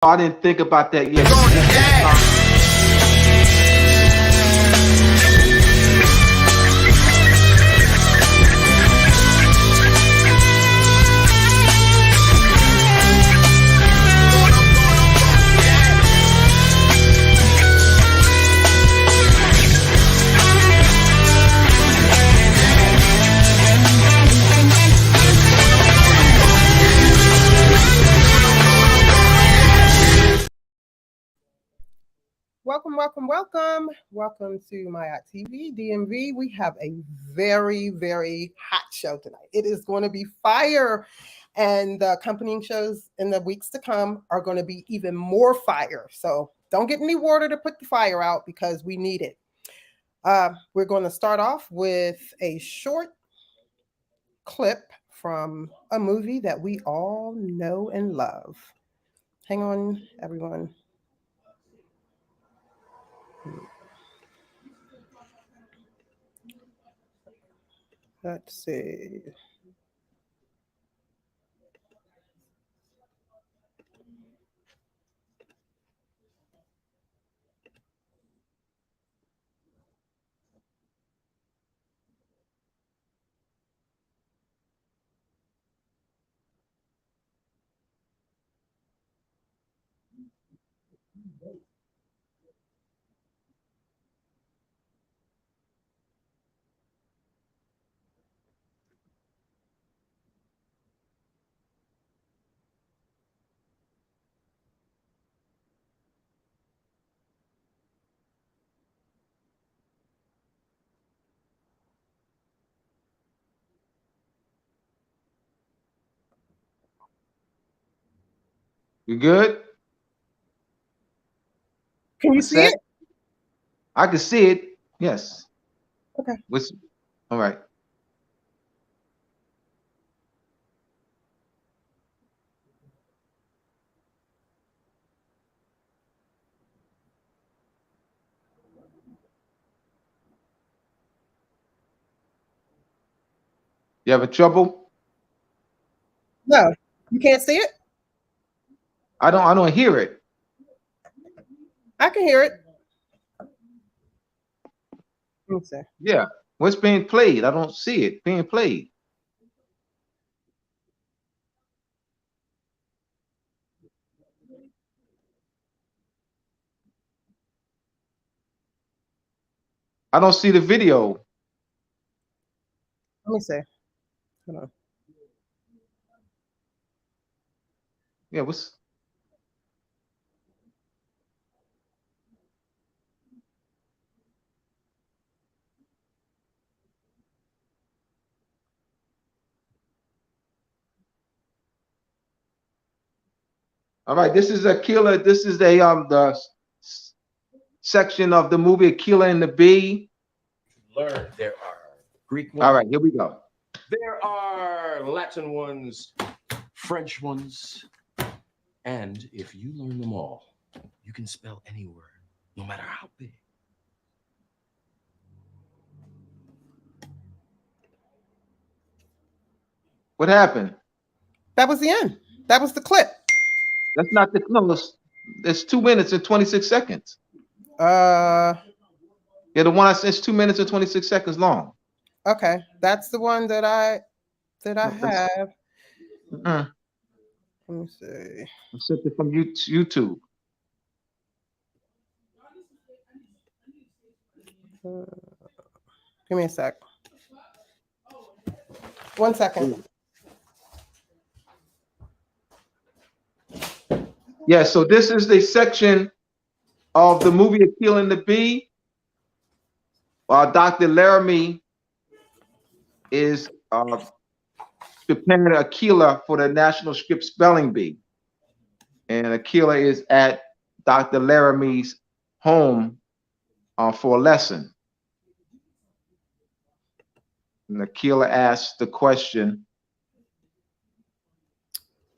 I didn't think about that yet. Welcome to my TV-DMV. We have a very, very hot show tonight. It is going to be fire, and the accompanying shows in the weeks to come are going to be even more fire. So don't get any water to put the fire out because we need it. We're going to start off with a short clip from a movie that we all know and love. Hang on, everyone. Let's see. You good? Can you see it? I can see it. Yes. Okay. All right. You having trouble? No, you can't see it? I don't hear it. I can hear it. Let me see. Yeah. What's being played? I don't see it being played. I don't see the video. Let me see. Hold on. Yeah, what's all right? This is Aquila. This is the section of the movie Aquila and the Bee. Learn there are Greek ones. All right, here we go. There are Latin ones, French ones, and if you learn them all, you can spell any word, no matter how big. What happened? That was the end. That was the clip. That's not the no. It's 2 minutes and 26 seconds. Yeah, the one I said is 2 minutes and 26 seconds long. Okay, that's the one that I have. Let me see. I sent it from YouTube. Give me a sec. 1 second. Yeah, so this is the section of the movie Aquila and the Bee. Dr. Laramie is preparing Aquila for the National Script Spelling Bee. And Aquila is at Dr. Laramie's home for a lesson. And Aquila asks the question.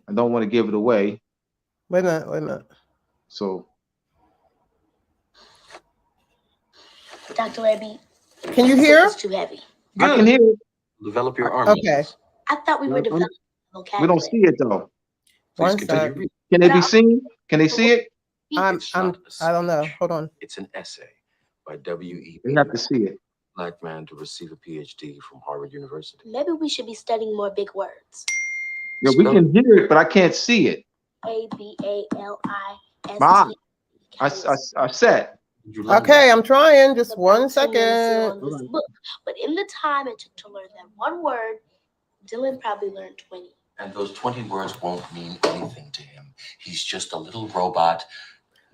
I don't want to give it away. Wait a minute. So, Dr. Laramie, can you hear? It's too heavy. I can hear it. Develop your arm. Okay. I thought we were developing vocabulary. We don't see it though. Please continue reading. Can they be seen? Can they see it? I don't know. speech. Hold on. It's an essay by W.E. They have to see it. Black man to receive a PhD from Harvard University. Maybe we should be studying more big words. Yeah, we can hear it, but I can't see it. ABALIS. I said. Okay, I'm trying. Just one On second. this book. But in the time it took to learn that one word, Dylan probably learned 20. And those 20 words won't mean anything to him. He's just a little robot.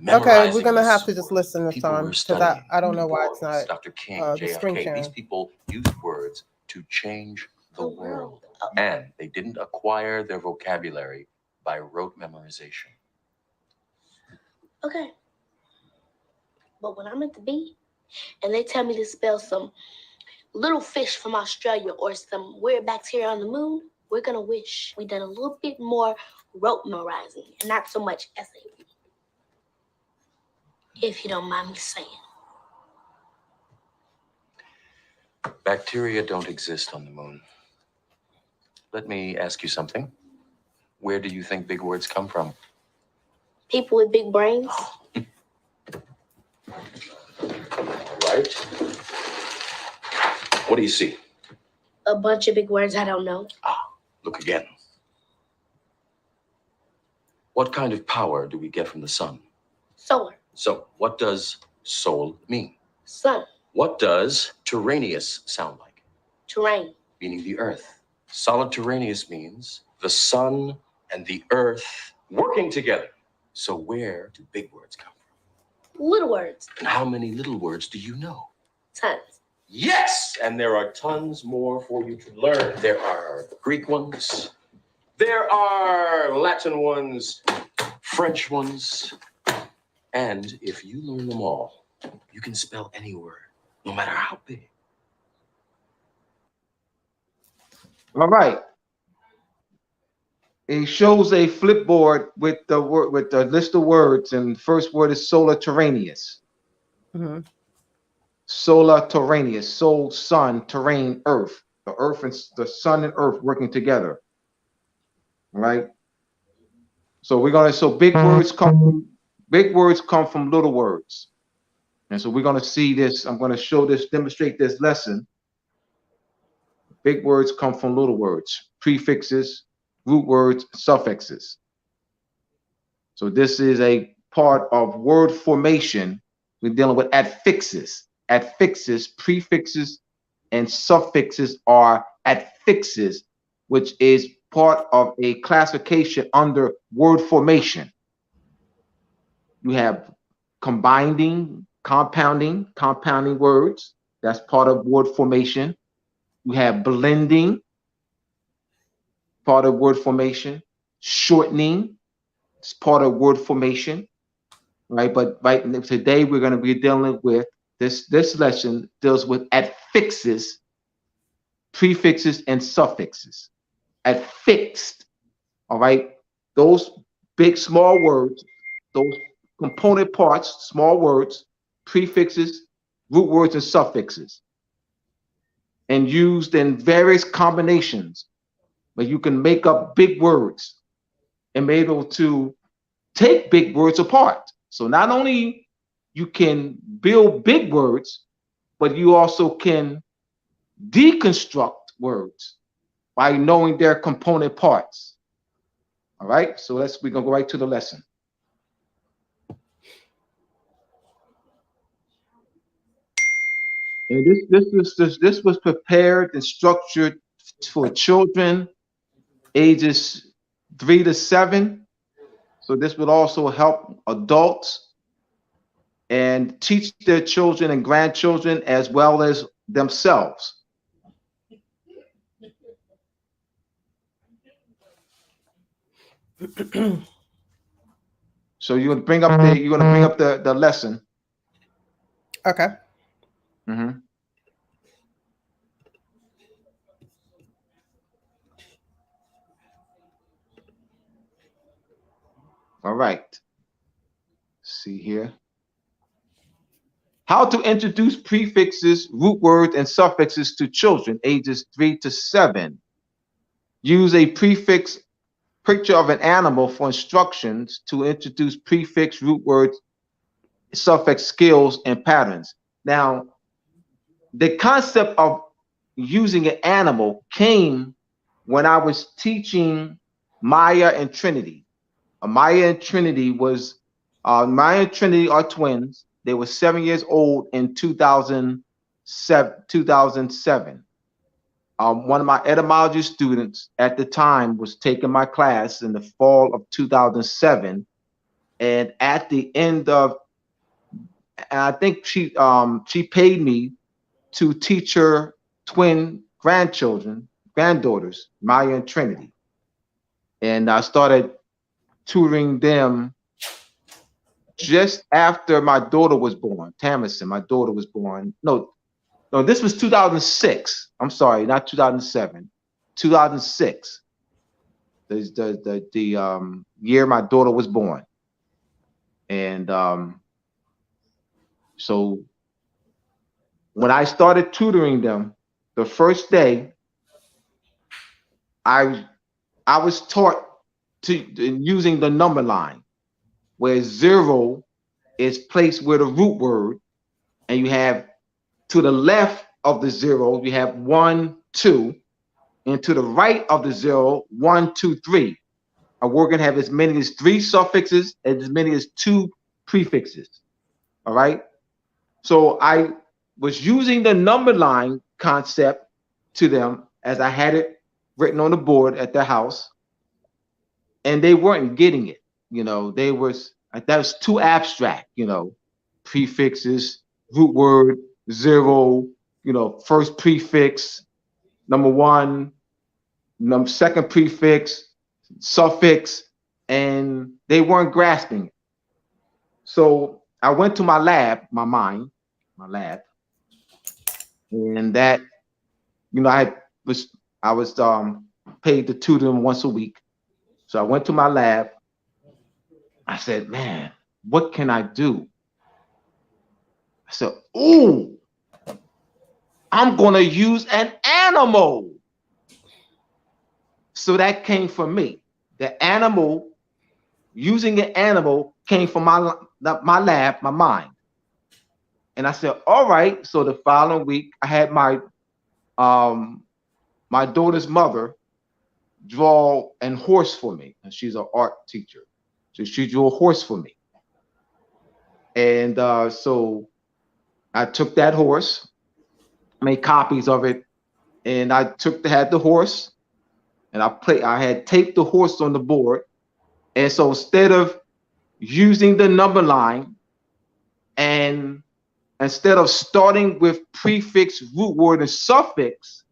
Okay, we're gonna have to just listen this People time were because studying I don't know why it's not Dr. King, the screen JFK. sharing. These people used words to change the world. And they didn't acquire their vocabulary by rote memorization. Okay. But when I'm at the beach and they tell me to spell some little fish from Australia or some weird bacteria on the moon, we're gonna wish we'd done a little bit more rote memorizing and not so much essay reading. If you don't mind me saying. Bacteria don't exist on the moon. Let me ask you something. Where do you think big words come from? People with big brains. Right? What do you see? A bunch of big words I don't know. Look again. What kind of power do we get from the sun? Solar. So, what does soul mean? Sun. What does terraneous sound like? Terrain. Meaning the earth. Solid terraneous means the sun and the earth working together. So where do big words come from? Little words. And how many little words do you know? Tons. Yes, and there are tons more for you to learn. There are Greek ones. There are Latin ones, French ones. And if you learn them all, you can spell any word, no matter how big. All right. It shows a flipboard with the word with the list of words, and the first word is solar terraneous. Mm-hmm. Solar terraneous, soul, sun, terrain, earth. The earth and the sun and earth working together. All right. So big words come from little words. And so we're gonna see this. I'm gonna demonstrate this lesson. Big words come from little words, prefixes, root words, suffixes. So this is a part of word formation. We're dealing with affixes. Affixes, prefixes, and suffixes are affixes, which is part of a classification under word formation. You have compounding words. That's part of word formation. You have blending, part of word formation. Shortening, it's part of word formation, right? But today we're going to be dealing with this lesson deals with affixes, prefixes, and suffixes. Affixed, all right? Those big, small words, those component parts, small words, prefixes, root words, and suffixes, and used in various combinations where you can make up big words and be able to take big words apart. So not only you can build big words, but you also can deconstruct words by knowing their component parts. All right, so we're gonna go right to the lesson. And this was prepared and structured for children ages 3 to 7. So this would also help adults and teach their children and grandchildren as well as themselves. So you're gonna bring up the lesson. Okay. Mm-hmm. All right. See here. How to introduce prefixes, root words, and suffixes to children ages 3 to 7. Use a prefix picture of an animal for instructions to introduce prefix, root words, suffix, skills, and patterns. Now, the concept of using an animal came when I was teaching Maya and Trinity. Maya and Trinity Maya and Trinity are twins. They were 7 years old in 2007. One of my etymology students at the time was taking my class in the fall of 2007, and at the end of, and I think she paid me to teach her twin granddaughters, Maya and Trinity, and I started tutoring them just after my daughter was born, Tamison. My daughter was born. No, this was 2006. I'm sorry, not 2007. 2006. The year my daughter was born. And so when I started tutoring them, the first day, I was taught using the number line, where 0 is placed with a root word, and you have to the left of the 0, you have 1, 2, and to the right of the 0, 1, 2, 3. A word can have as many as 3 suffixes and as many as 2 prefixes. All right. So I was using the number line concept to them as I had it written on the board at their house, and they weren't getting it. That was too abstract. Prefixes, root word, 0, first prefix, number 1, second prefix, suffix, and they weren't grasping it. So I went to my lab, my lab, and that, I was paid to tutor them once a week. So I went to my lab. I said, man, what can I do? I said, ooh, I'm gonna use an animal. So that came from me. The animal, using an animal, came from my lab, my mind. And I said, all right. So the following week, I had my daughter's mother draw a horse for me, and she's an art teacher. So she drew a horse for me. And so I took that horse, made copies of it, and I had the horse, and I had taped the horse on the board. And so instead of using the number line, and instead of starting with prefix, root word, and suffix,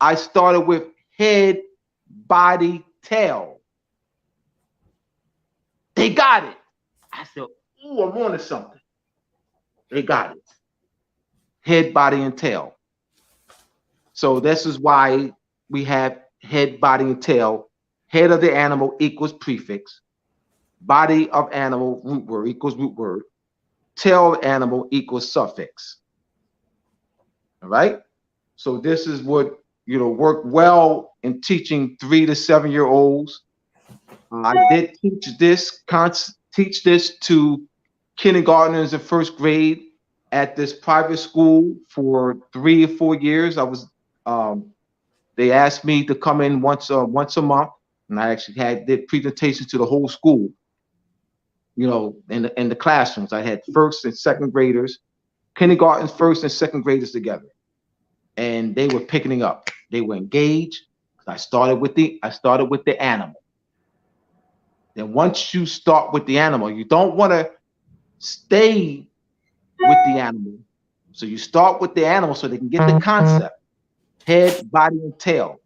I started with head, body, tail. They got it. I said, ooh, I'm on to something. They got it. Head, body, and tail. So this is why we have head, body, and tail. Head of the animal equals prefix. Body of animal, root word, equals root word. Tail of animal equals suffix. All right? So this is what, worked well in teaching 3 to 7 year olds. I did teach this to kindergartners in first grade at this private school for 3 or 4 years. They asked me to come in once a month, and I actually did presentations to the whole school. In the classrooms, I had first and second graders, kindergarten first and second graders together, and they were picking up. They were engaged. I started with the animal. Then once you start with the animal, you don't want to stay with the animal. So you start with the animal so they can get the concept. Head, body, and tail.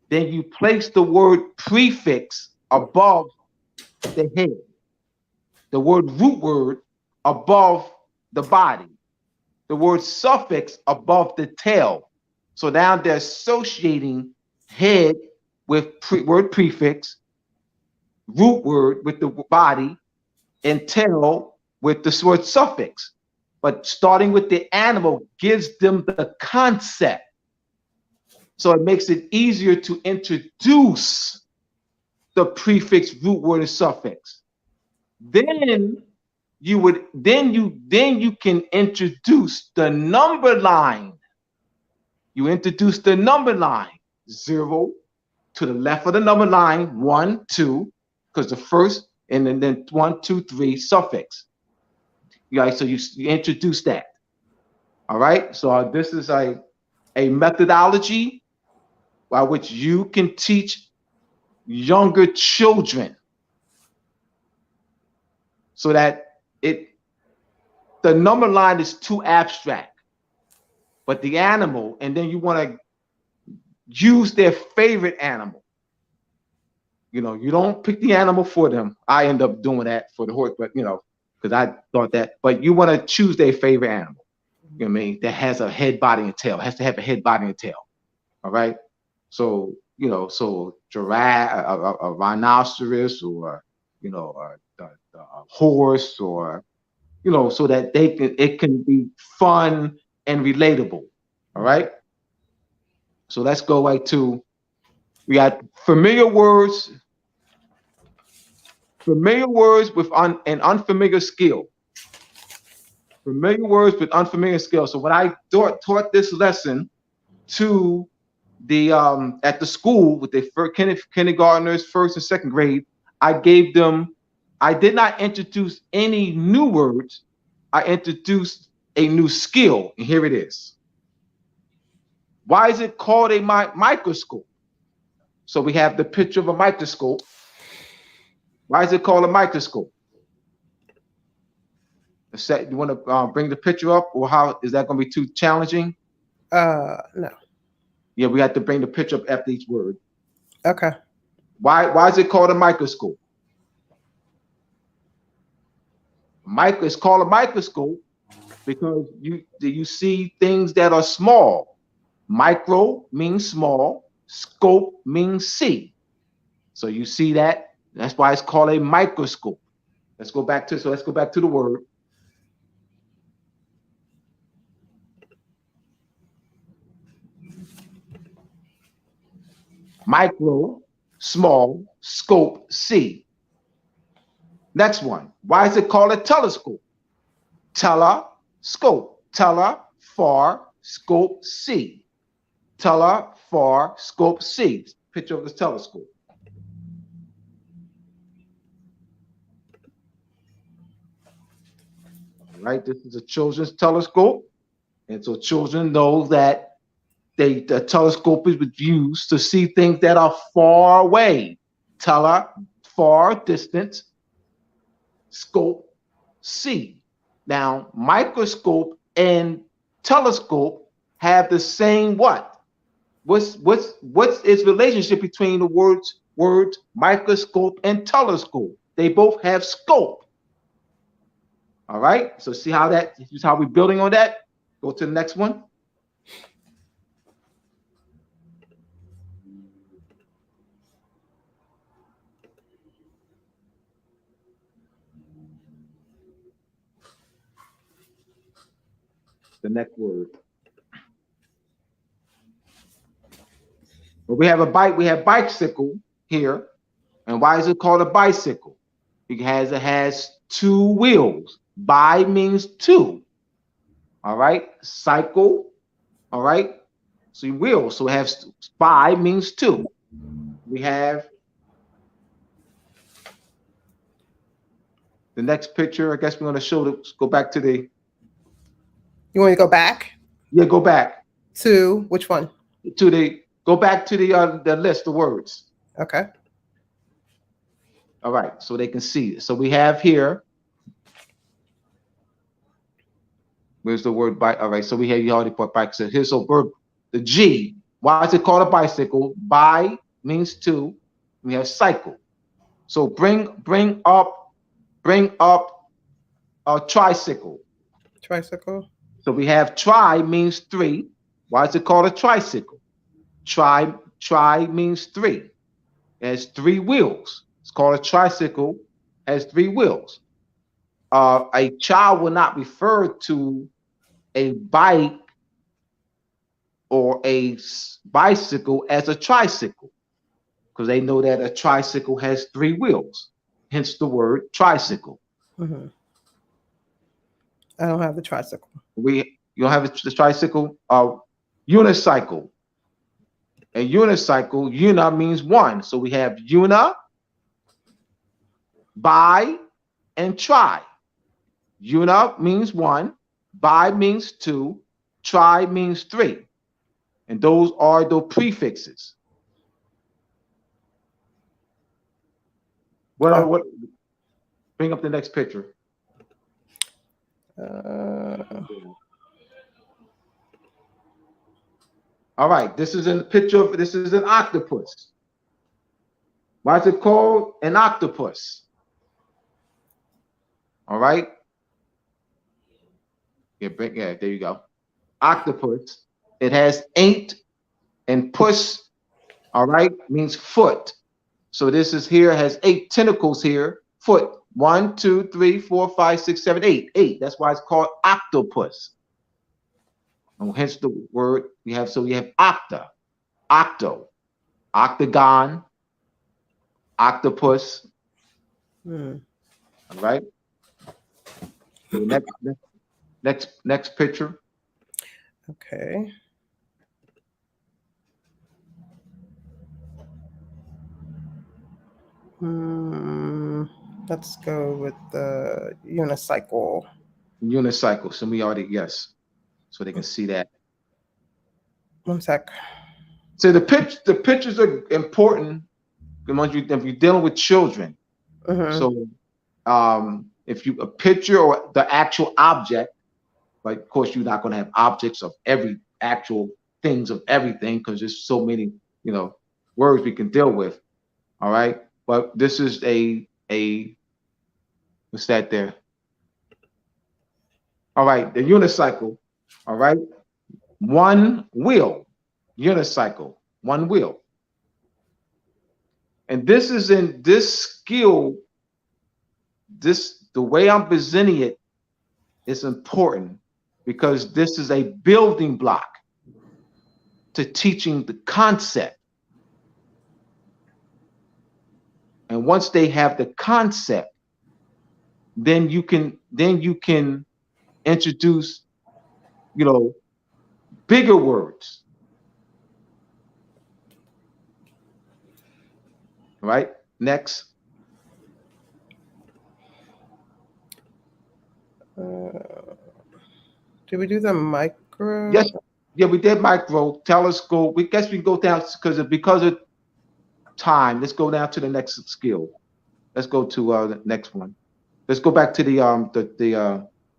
Then you place the word prefix above the head. The word root word above the body. The word suffix above the tail. So now they're associating head with word prefix, root word with the body, and tail with the word suffix. But starting with the animal gives them the concept. So it makes it easier to introduce the prefix, root word, and suffix. Then you can introduce the number line. You introduce the number line, 0 to the left of the number line, 1, 2, because the first, and then 1, 2, 3 suffix. So you introduce that. All right. So this is a methodology by which you can teach younger children, so that the number line is too abstract, but the animal, and then you want to use their favorite animal. You don't pick the animal for them. I end up doing that for the horse, but because I thought that, but you want to choose their favorite animal. You know what I mean? That has a head, body, and tail. It has to have a head, body, and tail. All right. So, so giraffe, a rhinoceros, or, a horse, or, so that it can be fun and relatable. All right. So let's go right to, we got familiar words with an unfamiliar skill. Familiar words with unfamiliar skill. So when I taught this lesson to the at the school with the kindergartners, first and second grade, I did not introduce any new words. I introduced a new skill, and here it is. Why is it called a microscope? So we have the picture of a microscope. Why is it called a microscope? You want to bring the picture up, or how is that going to be too challenging? No. Yeah, we have to bring the picture up after each word. Okay. Why is it called a microscope? It's called a microscope because you see things that are small. Micro means small. Scope means see. So you see that. That's why it's called a microscope. Let's go back to the word. Micro, small, scope, see. Next one. Why is it called a telescope? Telescope. Tele, far, scope, see. Tele, far, scope, see. Picture of the telescope. All right, this is a children's telescope. And so children know that the telescope is used to see things that are far away. Tele, far, distance. Scope, see. Now, microscope and telescope have the same what? What's its relationship between the words microscope and telescope? They both have scope. All right. So see how we're building on that. Go to the next one. The next word. Well, we have bicycle here. And why is it called a bicycle? Because it has 2 wheels. Bi means 2. All right. Cycle. All right. So wheels. So it has bi means 2. We have the next picture. I guess we're going to show let's go back to the. You want to go back? Yeah, go back. To which one? Go back to the list of words. Okay. All right, so they can see it. So we have here. Where's the word bike? All right, so we have you already put bike. So here's a verb, the G. Why is it called a bicycle? Bi means 2. We have cycle. So bring up a tricycle. Tricycle. So we have tri means 3. Why is it called a tricycle? Tri means 3. It has 3 wheels. It's called a tricycle. Has 3 wheels. A child will not refer to a bike or a bicycle as a tricycle. because they know that a tricycle has 3 wheels, hence the word tricycle. Mm-hmm. I don't have the tricycle. You don't have the tricycle? Unicycle. A unicycle, una means one. So we have una, bi, and tri. Una means 1, bi means 2, tri means 3. And those are the prefixes. What? Bring up the next picture. All right, this is a picture of, this is an octopus. Why is it called an octopus? All right. Yeah, there you go. Octopus. It has 8, and puss, all right, means foot. So this is here, has 8 tentacles here. Foot. 1, 2, 3, 4, 5, 6, 7, 8. 8. That's why it's called octopus. And hence the word we have. So we have octa, octo, octagon, octopus. All right. So next picture. Okay. Let's go with the unicycle. Unicycle. So we already, yes. So they can see that. 1 sec. So the pictures are important if you're dealing with children. So if you a picture or the actual object, like of course you're not going to have objects of every actual things of everything because there's so many words we can deal with. All right, but this is a what's that there? All right, the unicycle. All right, 1 wheel, unicycle, 1 wheel. And this is in this skill, the way I'm presenting it is important because this is a building block to teaching the concept. And once they have the concept, then you can introduce, bigger words. All right, next. Did we do the micro? Yes, yeah, we did micro, telescope. We guess we can go down because of time. Let's go down to the next skill. Let's go to the next one. Let's go back to the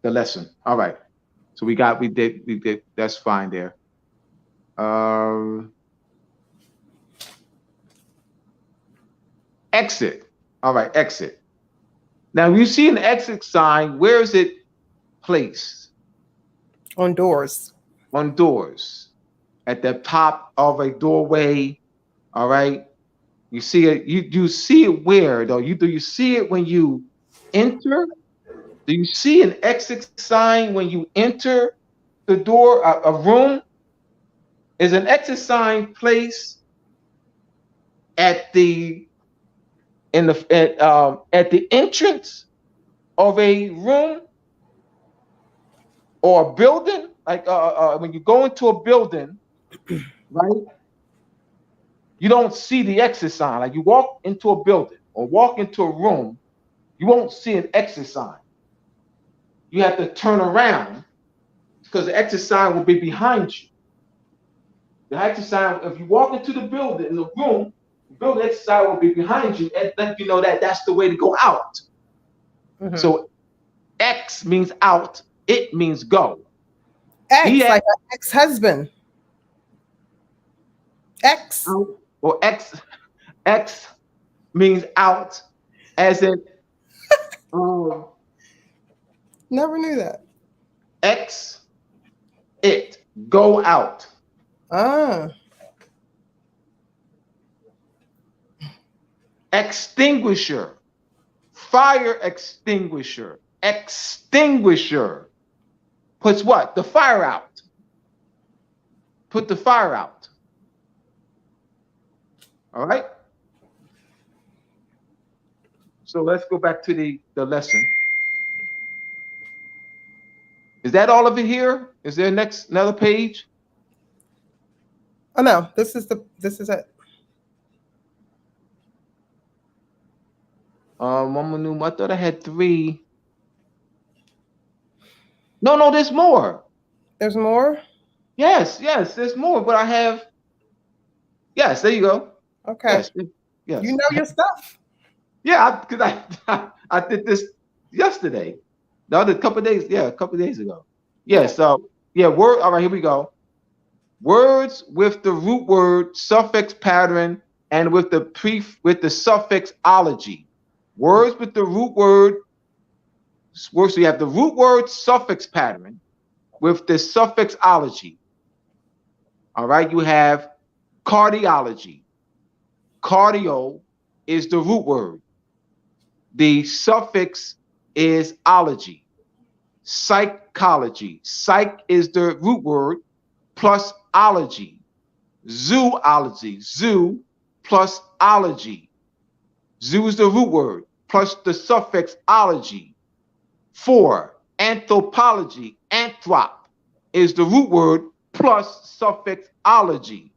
lesson. All right. So we did. That's fine there. Exit. All right, exit. Now you see an exit sign. Where is it placed? On doors. On doors. At the top of a doorway. All right. You see it. You see it where though? Do you see it when you enter? Do you see an exit sign when you enter the door, a room? Is an exit sign placed at the entrance of a room or a building? Like when you go into a building, right? You don't see the exit sign. Like you walk into a building or walk into a room, you won't see an exit sign. You have to turn around because the exit sign will be behind you. The exit sign, if you walk into the building, in the room, the building exit sign will be behind you and let you know that that's the way to go out. So X means out, it means go. X, like an ex-husband. X. Or X means out, as in never knew that. X, it, go out. Extinguisher, fire extinguisher. Extinguisher puts what? The fire out. Put the fire out. All right. So let's go back to the lesson. Is that all of it here? Is there another page? Oh no, this is it. I thought I had 3. No, there's more. There's more? Yes, there's more, but I have. Yes, there you go. Okay. Yes. You know your stuff. Yeah, because I did this yesterday. The other couple of days, a couple of days ago. Yeah, so word. All right, here we go. Words with the root word suffix pattern and with the suffix ology. Words with the root word. So you have the root word suffix pattern with the suffix ology. All right, you have cardiology. Cardio is the root word. The suffix is ology. Psychology. Psych is the root word plus ology. Zoology. Zoo plus ology. Zoo is the root word plus the suffix ology. 4, anthropology. Anthrop is the root word plus suffix ology.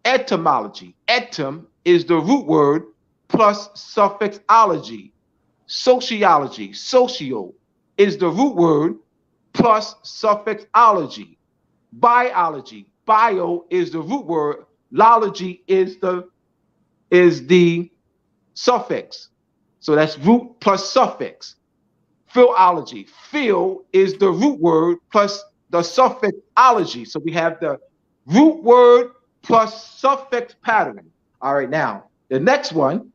Etymology. Etym is the root word plus suffix ology. Sociology. Socio is the root word plus suffix ology. Biology. Bio is the root word. Lology is the suffix. So that's root plus suffix. Philology. Phil is the root word plus the suffix ology. So we have the root word plus suffix pattern. All right, now the next one.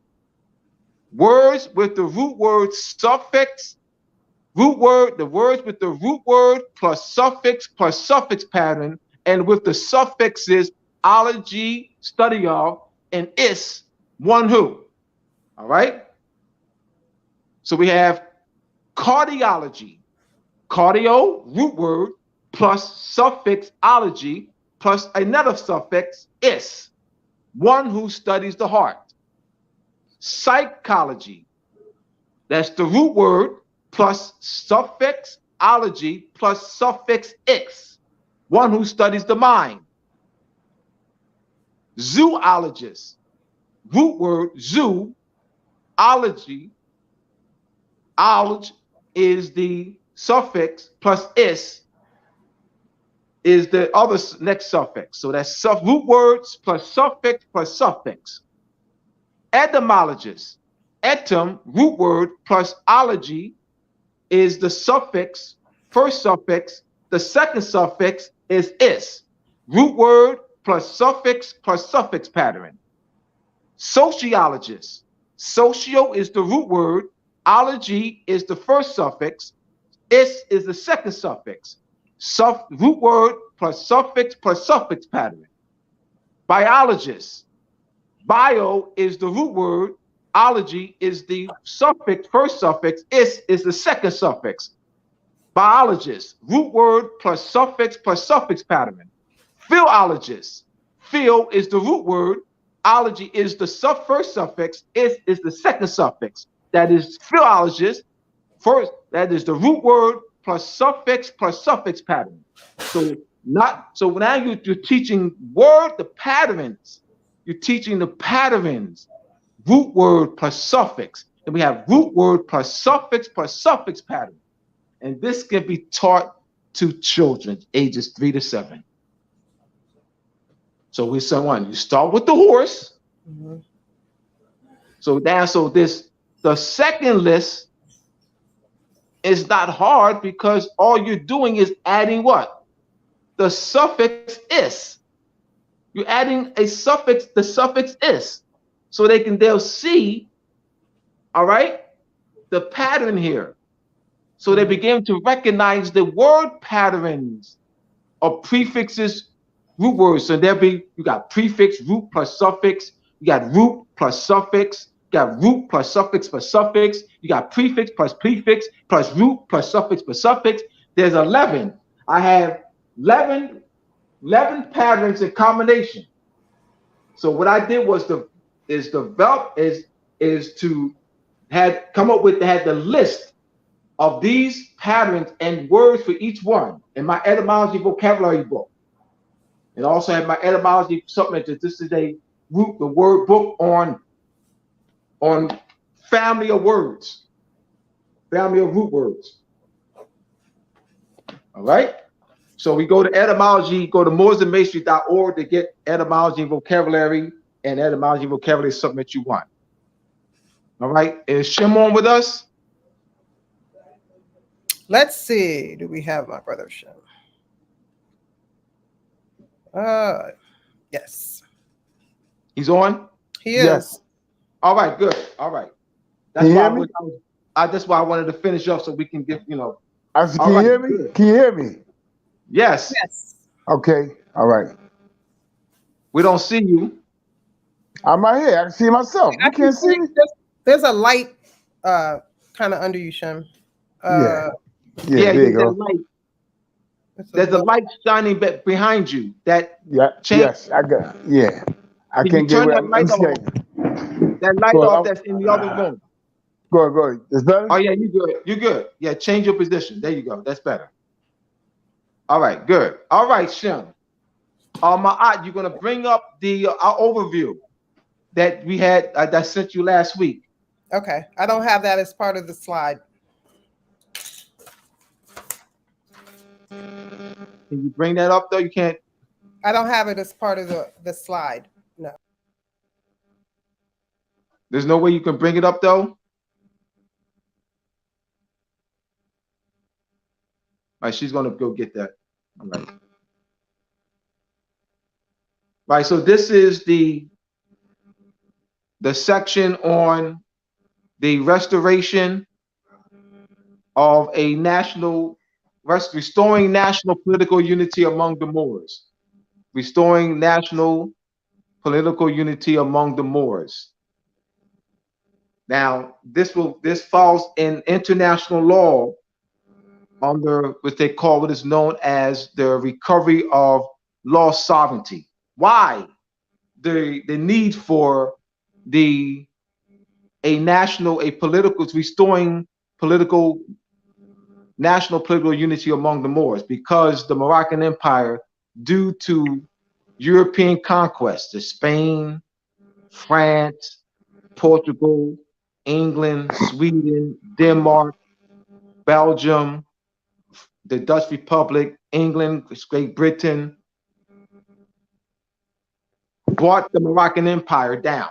Words with the root word suffix, the words with the root word plus suffix pattern, and with the suffixes ology, study of, and is, one who. All right? So we have cardiology. Cardio, root word, plus suffix ology, plus another suffix is, one who studies the heart. Psychology, that's the root word plus suffix ology plus suffix ix, one who studies the mind. Zoologist, root word zoo, ology, ology is the suffix plus is the other next suffix. So that's root words plus suffix. Etymologist. Etym, root word, plus ology is the suffix, first suffix. The second suffix is. Root word plus suffix pattern. Sociologist. Socio is the root word. Ology is the first suffix. Is the second suffix. Root word plus suffix pattern. Biologist. Bio is the root word. Ology is the suffix, first suffix. Is the second suffix. Biologist. Root word plus suffix pattern. Philologist. Phil is the root word. Ology is the first suffix. Is the second suffix. That is philologist. First, that is the root word plus suffix pattern. So now you're teaching the patterns. You're teaching the patterns, root word plus suffix. And we have root word plus suffix pattern. And this can be taught to children ages 3 to 7. So with someone, you start with the horse. Mm-hmm. The second list is not hard because all you're doing is adding what? The suffix is. You're adding a suffix, the suffix is. So they'll see, all right, the pattern here. So they begin to recognize the word patterns of prefixes, root words. So you got prefix, root plus suffix, you got root plus suffix, you got root plus suffix, you got prefix plus root plus suffix. There's 11. I have 11 patterns in combination. So what I did was to had come up with, had the list of these patterns and words for each one in my etymology vocabulary book. And also have my etymology supplement. This is a root, the word book on family of words, family of root words. All right. So we go to etymology, go to moorsandmasonry.org to get etymology and vocabulary, and etymology and vocabulary is something that you want. All right. Is Shem on with us? Let's see. Do we have my brother Shem? Yes. He's on? He is. Yes. All right, good. All right. That's Can you why hear me? that's why I wanted to finish up so we can get, I said, All can you right, hear me? good. Can you hear me? Yes. Yes. Okay. All right. We don't see you. I'm right here. I can see myself. You can't see me? There's a light kind of under you, Shem. Yeah, Yeah, there you go. that light. There's a light shining behind you. That Yeah, change. yes, I got. Yeah, I Can can't you get turn rid that of. light Let me off? see. That light Go off ahead. that's in the other room. Go ahead. It's done. Oh yeah, you good. You good. Yeah, change your position. There you go. That's better. All right, good. All right, Shem. Ma'at, you're gonna bring up the our overview that we had that I sent you last week. Okay. I don't have that as part of the slide. Can you bring that up though? You can't. I don't have it as part of the slide. No. There's no way you can bring it up though. All right, she's gonna go get that. All right. Right, so this is the section on the restoration of a restoring national political unity among the Moors. Restoring national political unity among the Moors. Now, this falls in international law under what is known as the recovery of lost sovereignty. Why the need for restoring national political unity among the Moors? Because the Moroccan Empire, due to European conquests, to Spain, France, Portugal, England, Sweden, Denmark, Belgium, the Dutch Republic, England, Great Britain, brought the Moroccan Empire down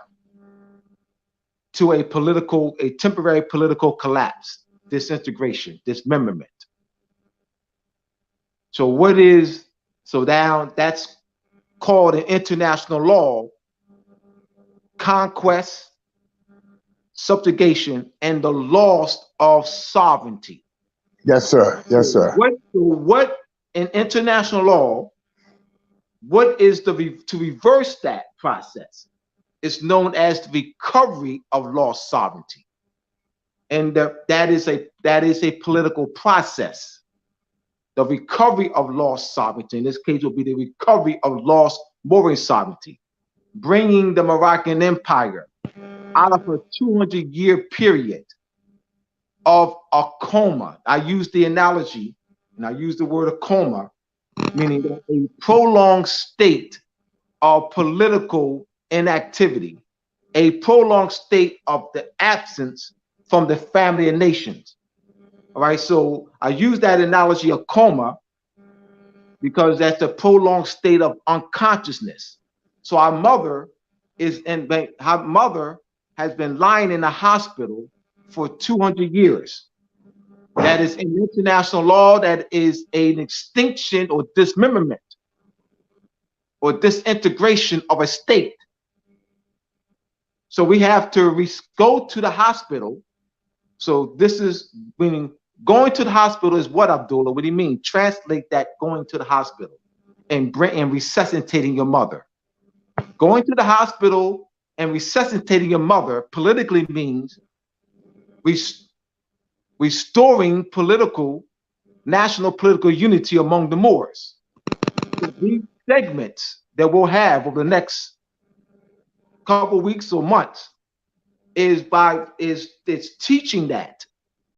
to a temporary political collapse, disintegration, dismemberment. So now that's called in international law conquest, subjugation, and the loss of sovereignty. Yes, sir. Yes, sir. What in international law, what is to reverse that process? It's known as the recovery of lost sovereignty, and that is a political process. The recovery of lost sovereignty, in this case, will be the recovery of lost Moorish sovereignty, bringing the Moroccan Empire out of a 200-year period of a coma. I use the analogy, and I use the word a coma, meaning a prolonged state of political inactivity, a prolonged state of the absence from the family of nations. All right, so I use that analogy of coma because that's a prolonged state of unconsciousness. So our mother has been lying in a hospital for 200 years. That is in international law, that is an extinction or dismemberment or disintegration of a state. So we have to go to the hospital. So this is meaning going to the hospital is what, Abdullah? What do you mean? Translate that, going to the hospital and resuscitating your mother. Going to the hospital and resuscitating your mother politically means restoring national political unity among the Moors. So these segments that we'll have over the next couple weeks or months is it's teaching that.